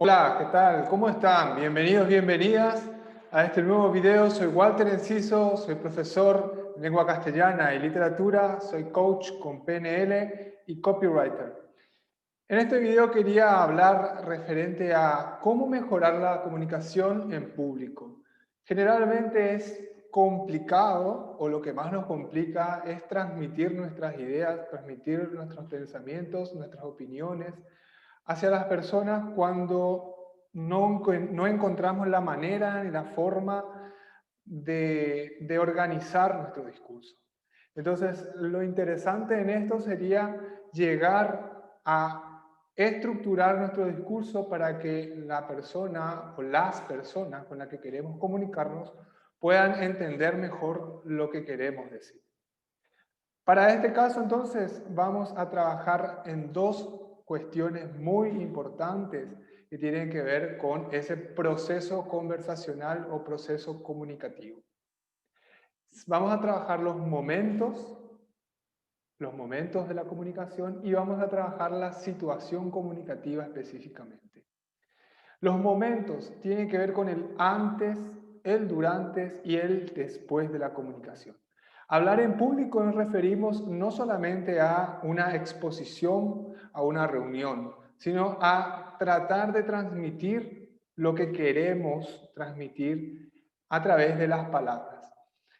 Hola, ¿qué tal? ¿Cómo están? Bienvenidos, bienvenidas a este nuevo video. Soy Walter Enciso, soy profesor de lengua castellana y literatura, soy coach con PNL y copywriter. En este video quería hablar referente a cómo mejorar la comunicación en público. Generalmente es complicado, o lo que más nos complica es transmitir nuestras ideas, transmitir nuestros pensamientos, nuestras opiniones hacia las personas cuando no encontramos la manera ni la forma de organizar nuestro discurso. Entonces, lo interesante en esto sería llegar a estructurar nuestro discurso para que la persona o las personas con las que queremos comunicarnos puedan entender mejor lo que queremos decir. Para este caso, entonces, vamos a trabajar en dos cuestiones muy importantes que tienen que ver con ese proceso conversacional o proceso comunicativo. Vamos a trabajar los momentos de la comunicación y vamos a trabajar la situación comunicativa específicamente. Los momentos tienen que ver con el antes, el durante y el después de la comunicación. Hablar en público nos referimos no solamente a una exposición, a una reunión, sino a tratar de transmitir lo que queremos transmitir a través de las palabras.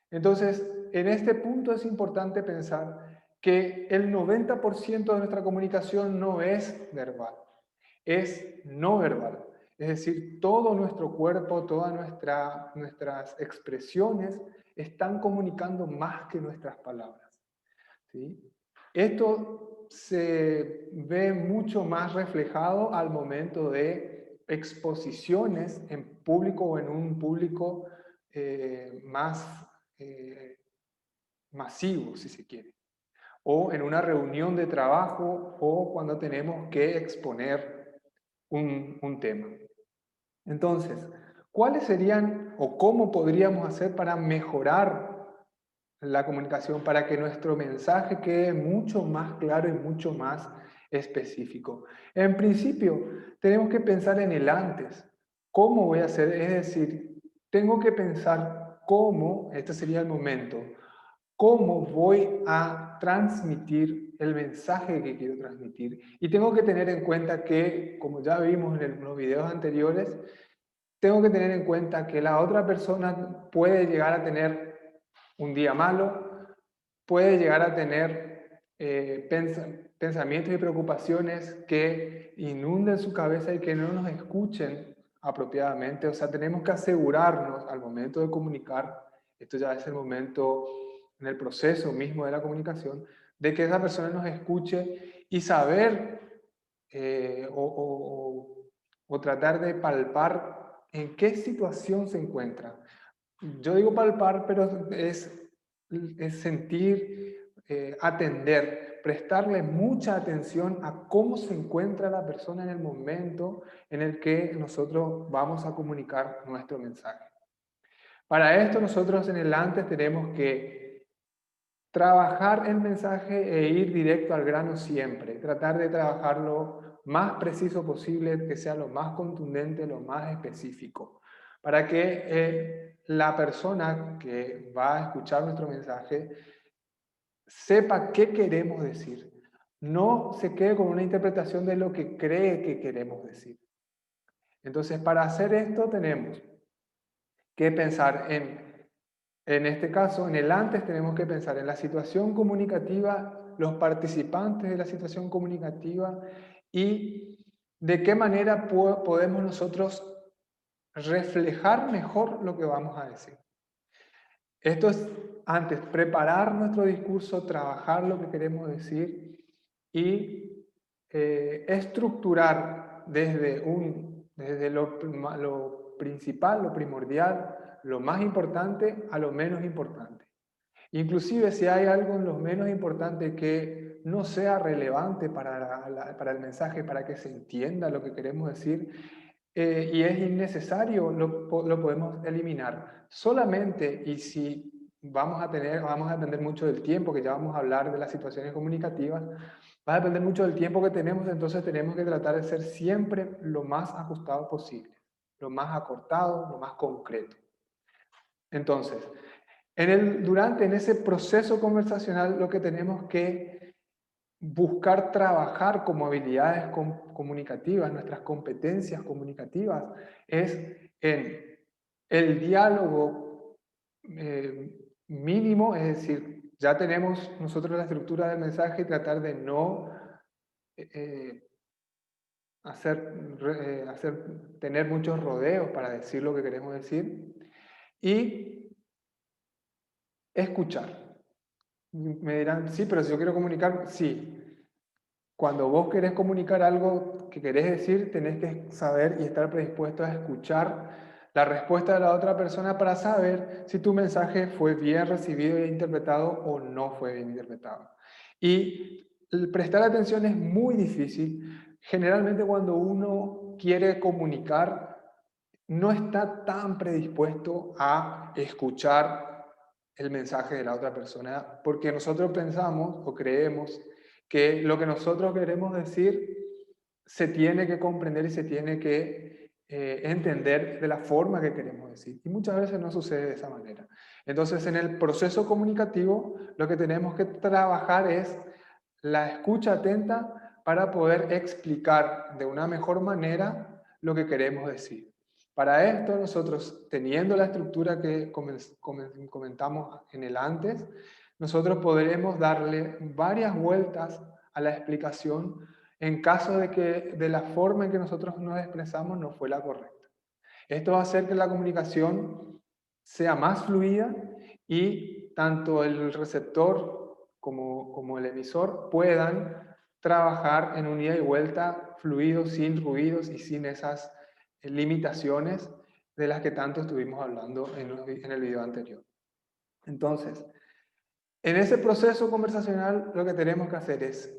Entonces, en este punto es importante pensar que el 90% de nuestra comunicación no es verbal, es no verbal. Es decir, todo nuestro cuerpo, todas nuestras expresiones están comunicando más que nuestras palabras. ¿Sí? Esto se ve mucho más reflejado al momento de exposiciones en público o en un público más masivo, si se quiere, o en una reunión de trabajo o cuando tenemos que exponer un tema. Entonces, ¿cuáles serían o cómo podríamos hacer para mejorar la comunicación, para que nuestro mensaje quede mucho más claro y mucho más específico? En principio, tenemos que pensar en el antes. ¿Cómo voy a hacer? Es decir, tengo que pensar cómo, este sería el momento, cómo voy a transmitir el mensaje que quiero transmitir. Y tengo que tener en cuenta que, como ya vimos en los videos anteriores, tengo que tener en cuenta que la otra persona puede llegar a tener un día malo, puede llegar a tener pensamientos y preocupaciones que inunden su cabeza y que no nos escuchen apropiadamente. O sea, tenemos que asegurarnos al momento de comunicar, esto ya es el momento en el proceso mismo de la comunicación, de que esa persona nos escuche y saber o tratar de palpar en qué situación se encuentra. Yo digo palpar, pero es sentir, atender, prestarle mucha atención a cómo se encuentra la persona en el momento en el que nosotros vamos a comunicar nuestro mensaje. Para esto nosotros en el antes tenemos que trabajar el mensaje e ir directo al grano siempre, tratar de trabajar lo más preciso posible, que sea lo más contundente, lo más específico, para que la persona que va a escuchar nuestro mensaje sepa qué queremos decir, no se quede con una interpretación de lo que cree que queremos decir. Entonces, para hacer esto tenemos que pensar en este caso, en el antes tenemos que pensar en la situación comunicativa, los participantes de la situación comunicativa y de qué manera podemos nosotros reflejar mejor lo que vamos a decir. Esto es antes, preparar nuestro discurso, trabajar lo que queremos decir y estructurar desde lo principal, lo primordial, lo más importante a lo menos importante. Inclusive si hay algo en lo menos importante que no sea relevante para el mensaje, para que se entienda lo que queremos decir, y es innecesario, lo podemos eliminar. Solamente, y si vamos a depender mucho del tiempo, que ya vamos a hablar de las situaciones comunicativas, Va a depender mucho del tiempo que tenemos, entonces tenemos que tratar de ser siempre lo más ajustado posible, lo más acortado, lo más concreto. Entonces, en ese proceso conversacional, lo que tenemos que buscar trabajar como habilidades comunicativas, nuestras competencias comunicativas, es en el diálogo mínimo, es decir, ya tenemos nosotros la estructura del mensaje y tratar de no eh, tener muchos rodeos para decir lo que queremos decir y escuchar. Me dirán, sí, pero si yo quiero comunicar, sí. Cuando vos querés comunicar algo que querés decir, tenés que saber y estar predispuesto a escuchar la respuesta de la otra persona para saber si tu mensaje fue bien recibido e interpretado o no fue bien interpretado. Y el prestar atención es muy difícil. Generalmente cuando uno quiere comunicar, no está tan predispuesto a escuchar el mensaje de la otra persona, porque nosotros pensamos o creemos que lo que nosotros queremos decir se tiene que comprender y se tiene que entender de la forma que queremos decir. Y muchas veces no sucede de esa manera. Entonces, en el proceso comunicativo, lo que tenemos que trabajar es la escucha atenta para poder explicar de una mejor manera lo que queremos decir. Para esto, nosotros, teniendo la estructura que comentamos en el antes, nosotros podremos darle varias vueltas a la explicación en caso de que de la forma en que nosotros nos expresamos no fue la correcta. Esto va a hacer que la comunicación sea más fluida y tanto el receptor como el emisor puedan trabajar en un ida y vuelta fluido, sin ruidos y sin esas limitaciones de las que tanto estuvimos hablando en el video anterior. Entonces, en ese proceso conversacional lo que tenemos que hacer es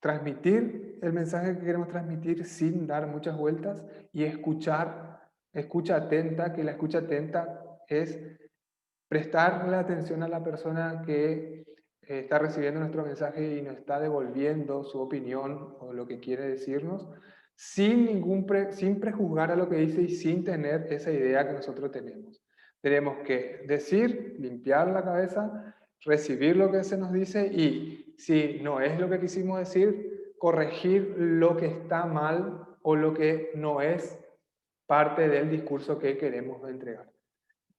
transmitir el mensaje que queremos transmitir sin dar muchas vueltas y escucha atenta, que la escucha atenta es prestarle atención a la persona que está recibiendo nuestro mensaje y nos está devolviendo su opinión o lo que quiere decirnos, sin prejuzgar a lo que dice y sin tener esa idea que nosotros tenemos. Tenemos que decir, limpiar la cabeza, recibir lo que se nos dice y si no es lo que quisimos decir, corregir lo que está mal o lo que no es parte del discurso que queremos entregar.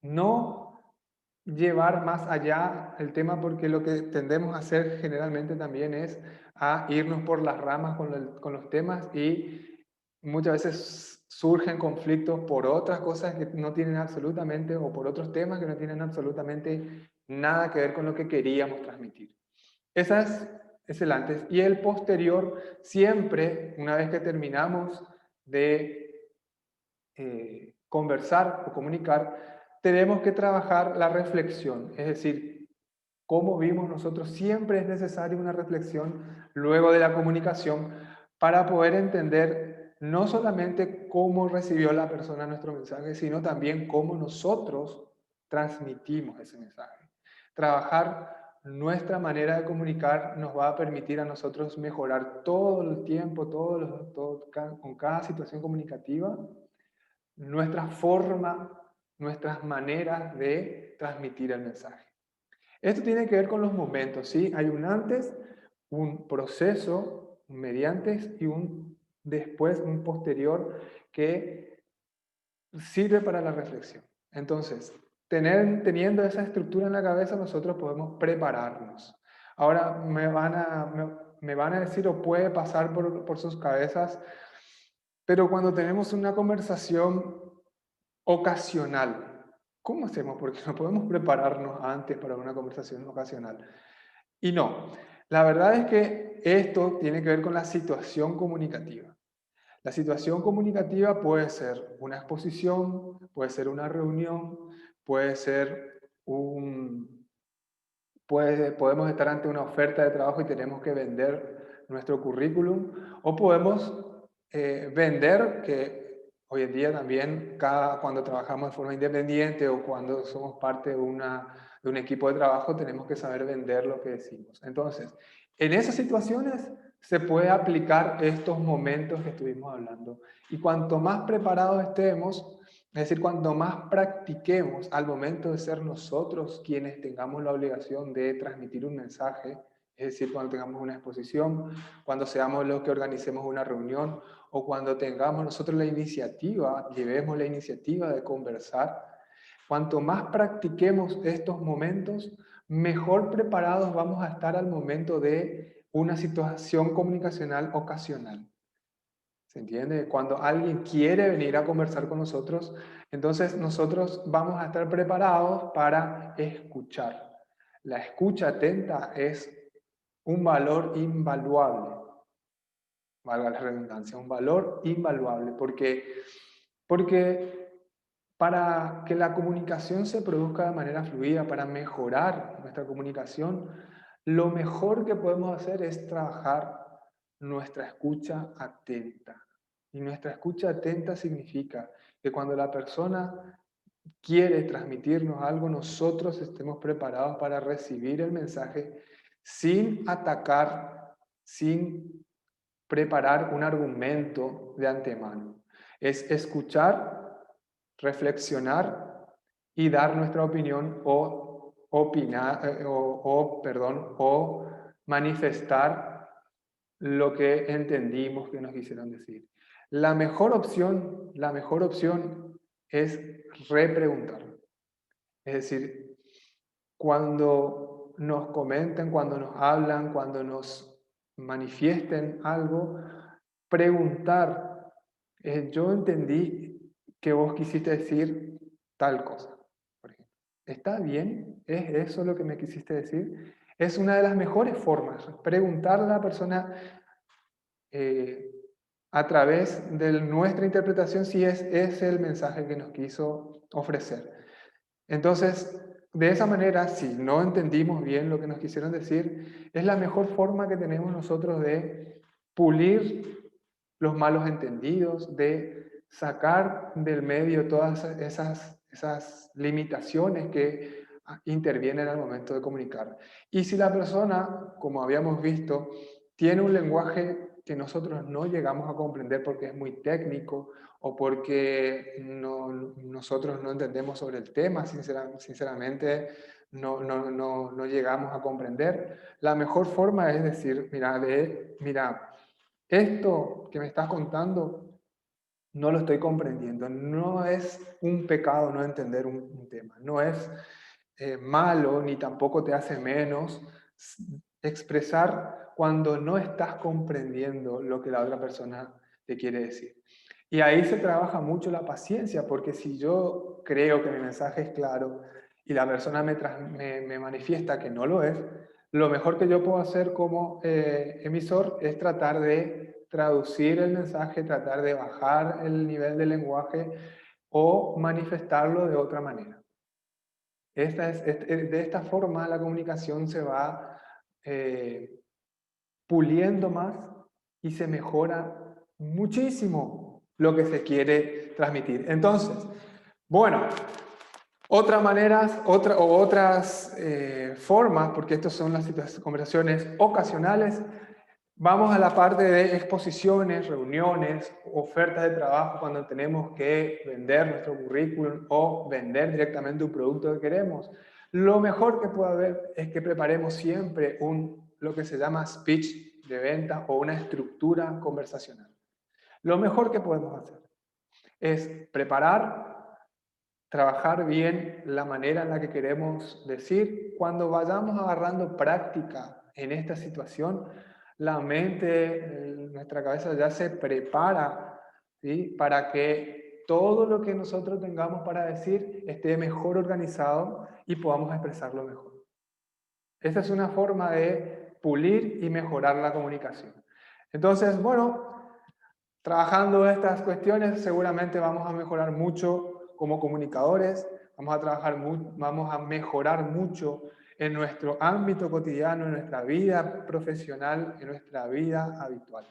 No llevar más allá el tema porque lo que tendemos a hacer generalmente también es a irnos por las ramas con los temas y muchas veces surgen conflictos por otras cosas que no tienen absolutamente o por otros temas que no tienen absolutamente nada que ver con lo que queríamos transmitir. Esa es el antes. Y el posterior, siempre, una vez que terminamos de conversar o comunicar, tenemos que trabajar la reflexión, es decir, cómo vimos nosotros, siempre es necesaria una reflexión luego de la comunicación para poder entender no solamente cómo recibió la persona nuestro mensaje, sino también cómo nosotros transmitimos ese mensaje. Trabajar nuestra manera de comunicar nos va a permitir a nosotros mejorar todo el tiempo, con cada situación comunicativa, nuestra forma, nuestras maneras de transmitir el mensaje. Esto tiene que ver con los momentos, ¿sí? Hay un antes, un proceso, un mediante y un después, un posterior que sirve para la reflexión. Entonces, teniendo esa estructura en la cabeza, nosotros podemos prepararnos. Ahora me van a decir o puede pasar por sus cabezas, pero cuando tenemos una conversación ocasional. ¿Cómo hacemos? Porque no podemos prepararnos antes para una conversación ocasional. Y no, la verdad es que esto tiene que ver con la situación comunicativa. La situación comunicativa puede ser una exposición, puede ser una reunión, puede ser podemos estar ante una oferta de trabajo y tenemos que vender nuestro currículum, o podemos vender, que hoy en día también, cuando trabajamos de forma independiente o cuando somos parte de un equipo de trabajo, tenemos que saber vender lo que decimos. Entonces, en esas situaciones se puede aplicar estos momentos que estuvimos hablando. Y cuanto más preparados estemos, es decir, cuanto más practiquemos al momento de ser nosotros quienes tengamos la obligación de transmitir un mensaje, es decir, cuando tengamos una exposición, cuando seamos los que organicemos una reunión o cuando tengamos nosotros la iniciativa, llevemos la iniciativa de conversar, cuanto más practiquemos estos momentos, mejor preparados vamos a estar al momento de una situación comunicacional ocasional. ¿Se entiende? Cuando alguien quiere venir a conversar con nosotros, entonces nosotros vamos a estar preparados para escuchar. La escucha atenta es un valor invaluable, valga la redundancia, un valor invaluable, porque para que la comunicación se produzca de manera fluida, para mejorar nuestra comunicación, lo mejor que podemos hacer es trabajar nuestra escucha atenta. Y nuestra escucha atenta significa que cuando la persona quiere transmitirnos algo, nosotros estemos preparados para recibir el mensaje sin atacar, sin preparar un argumento de antemano. Es escuchar, reflexionar y dar nuestra opinión o opinar o manifestar lo que entendimos que nos quisieron decir. La mejor opción es repreguntar. Es decir, cuando nos comenten, cuando nos hablan, cuando nos manifiesten algo, preguntar, yo entendí que vos quisiste decir tal cosa, por ejemplo. ¿Está bien? ¿Es eso lo que me quisiste decir? Es una de las mejores formas, preguntarle a la persona eh, a través de nuestra interpretación si es el mensaje que nos quiso ofrecer. Entonces, de esa manera, si no entendimos bien lo que nos quisieron decir, es la mejor forma que tenemos nosotros de pulir los malos entendidos, de sacar del medio todas esas limitaciones que intervienen al momento de comunicar. Y si la persona, como habíamos visto, tiene un lenguaje que nosotros no llegamos a comprender porque es muy técnico o porque nosotros no entendemos sobre el tema, sinceramente no llegamos a comprender, la mejor forma es decir, mira, esto que me estás contando no lo estoy comprendiendo. No es un pecado no entender un tema. No es malo ni tampoco te hace menos expresar cuando no estás comprendiendo lo que la otra persona te quiere decir. Y ahí se trabaja mucho la paciencia, porque si yo creo que mi mensaje es claro y la persona me manifiesta que no lo es, lo mejor que yo puedo hacer como emisor es tratar de traducir el mensaje, tratar de bajar el nivel del lenguaje o manifestarlo de otra manera. De esta forma la comunicación se va puliendo más y se mejora muchísimo lo que se quiere transmitir. Entonces, bueno, otras maneras, otras formas, porque estas son las conversaciones ocasionales. Vamos a la parte de exposiciones, reuniones, ofertas de trabajo cuando tenemos que vender nuestro currículum o vender directamente un producto que queremos. Lo mejor que puede haber es que preparemos siempre lo que se llama speech de venta o una estructura conversacional. Lo mejor que podemos hacer es preparar, trabajar bien la manera en la que queremos decir. Cuando vayamos agarrando práctica en esta situación, la mente, nuestra cabeza ya se prepara, ¿sí?, para que todo lo que nosotros tengamos para decir esté mejor organizado y podamos expresarlo mejor. Esta es una forma de pulir y mejorar la comunicación. Entonces, bueno, trabajando estas cuestiones seguramente vamos a mejorar mucho como comunicadores, vamos a mejorar mucho en nuestro ámbito cotidiano, en nuestra vida profesional, en nuestra vida habitual.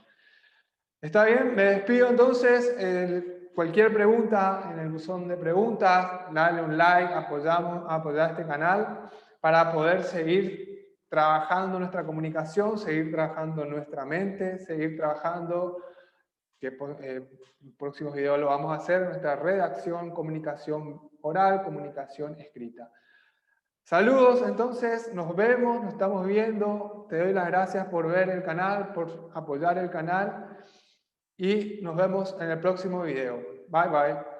¿Está bien? Me despido entonces. Cualquier pregunta en el buzón de preguntas, dale un like, apoyar este canal para poder seguir trabajando nuestra comunicación, seguir trabajando nuestra mente, seguir trabajando, que en próximos videos lo vamos a hacer, nuestra redacción, comunicación oral, comunicación escrita. Saludos, entonces, nos vemos, nos estamos viendo. Te doy las gracias por ver el canal, por apoyar el canal y nos vemos en el próximo video. Bye, bye.